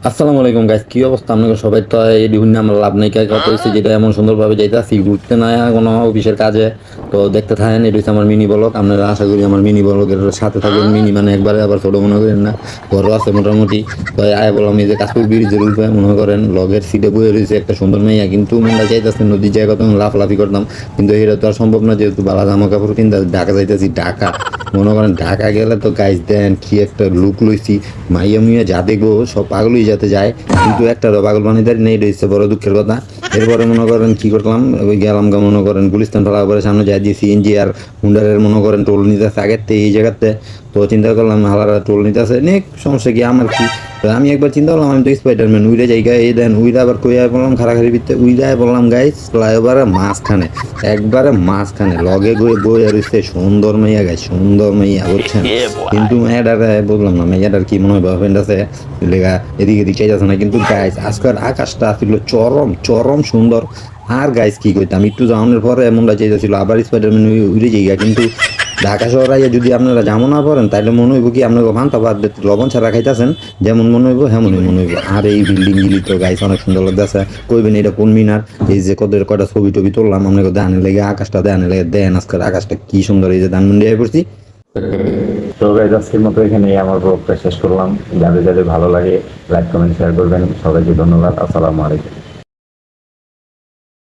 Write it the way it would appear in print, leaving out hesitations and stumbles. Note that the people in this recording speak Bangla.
আসসালামু আলাইকুম গাইস, কি অবস্থা আপনাদের সবাই? তো এই বিভিন্ন আমরা লাভ নাই কাজ করতেছি, যেটা এমন সুন্দরভাবে যাইতেছি ঘুরতে না কোনো অফিসের কাজে। তো দেখতে থাকেন, এটা হচ্ছে আমার মিনি ব্লগ। আপনারা আশা করি আমার মিনি ব্লগের সাথে থাকবেন। মিনি মানে একবারে আবার ছোট মনে করেন না, বড় আছে মোটামুটি। তো আয় বললাম, এই যে কাশপুর ব্রিজের উপরে মনে করেন লগের সিটে বয়ে রয়েছে একটা সুন্দর মেয়া, কিন্তু মনটা চাইতেছে নদীর জায়গা তো লাফালাফি করতাম, কিন্তু এটা তো আর সম্ভব না, যেহেতু বালা জামা কাপড় কিনতে ঢাকা যাইতেছি। ঢাকা মনে করেন, ঢাকা গেলে তো গাইজ দেন কি একটা লুক লইছি, মাইয়া মুইয়া যা দেখবো সব পাগলই যাতে যায়, কিন্তু একটা পাগল বানিয়ে নেই রয়েছে, বড় দুঃখের কথা। এরপরে মনে করেন কি করলাম, ওই গেলাম গা মনে করেন গুলিস্তান ফেলা করে সামনে যাই দিয়ে সিএনজি আর হুন্ডারের মনে করেন টোল নিতে আছে আগের থেকে এই জায়গাতে। তো চিন্তা করলাম হালারা টোল নিতে আছে নে, সমস্যা কি আমার কি। তো আমি একবার চিন্তা করলাম আমি তো স্পাইডারম্যান, উইরে জায়গায় এই দেন উইরা আবার কইয়া বললাম খাড়াখাড়ি ভিতরে উইরায় বললাম গাইস ফ্লাইওভারের মাঝখানে, একবারে মাঝখানে লগে গিয়ে বই আর সুন্দর মাইয়া গাইস, সুন্দর মাইয়া বুঝছেন। কিন্তু মেয়েটার বললাম না, মেয়েটার কি মনে হয় বয়ফ্রেন্ড আছে লেগা এদিকে এদিকে চাইতেছে না, কিন্তু গাইস আজকের আকাশটা ছিল চরম চরম সুন্দর। আর গাইস কি কইতাম, একটু যাওয়ানোর পরে এমনটা চাইতেছিল আবার স্পাইডারম্যান উড়ে যাইগা, কিন্তু ঢাকা শহর আইয়া যদি আপনারা যেমন না পারেন তাইলে মনে হইব কি আপনাকে ভান্তা বাদ লবণ ছাড়া খাইতেছেন, যেমন মনে হইব হেমনই মনে হইব। আর এই বিল্ডিং গুলি তো গাইস অনেক সুন্দর লাগতেছে, কইবেন এটা কোন মিনার। এই যে কয়টা ছবি টবি তুললাম আপনাকে দেখানে লেগে, আকাশটা দেখানে লেগে, দেন আজকের আকাশটা কি সুন্দর। এই যে ধানমন্ডি আই পড়ছি। তো গাইজ আজকের মতো এখানে আমার ব্লগটা শেষ করলাম। যাদের যাদের ভালো লাগে লাইক কমেন্ট শেয়ার করবেন। সবাইকে ধন্যবাদ। আসসালামু আলাইকুম।